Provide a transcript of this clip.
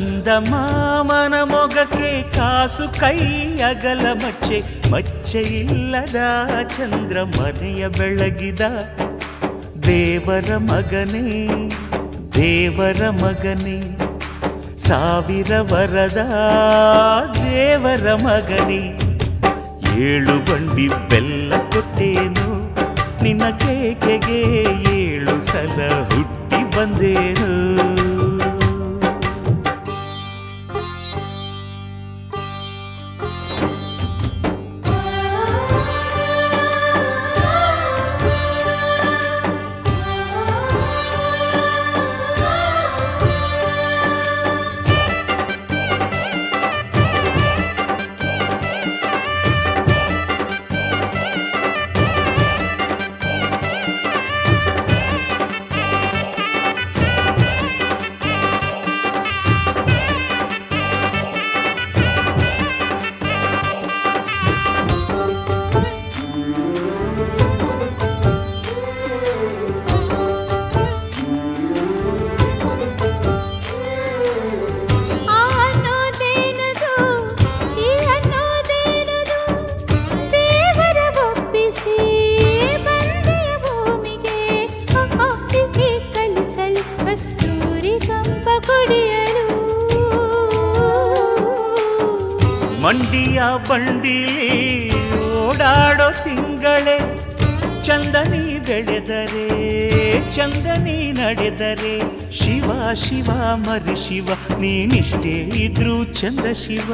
ಚಂದಮಾಮನ ಮೊಗಕ್ಕೆ ಕಾಸು ಕೈ ಅಗಲ ಮಚ್ಚೆ ಮಚ್ಚೆಯಿಲ್ಲದ ಚಂದ್ರ ಮನೆಯ ಬೆಳಗಿದ ದೇವರ ಮಗನೇ ದೇವರ ಮಗನೇ ಸಾವಿರ ವರದ ದೇವರ ಮಗನೇ ಏಳು ಬಂಡಿ ಬೆಲ್ಲ ಕೊಟ್ಟೇನು ನಿನ್ನ ಕೇಕೆಗೆ 7 ಸಲ ಹುಟ್ಟಿ ಬಂದೇನು ಮಂಡಿಯ ಬಂಡಿಲಿ ಓಡಾಡೋ ತಿಂಗಳೇ ಚಂದನಿ ಬೆಳೆದರೆ ಚಂದನಿ ನಡೆದರೆ ಶಿವ ಶಿವ ಮರಿ ಶಿವ ನೀನಿಷ್ಟೇ ಇದ್ರೂ ಚಂದ ಶಿವ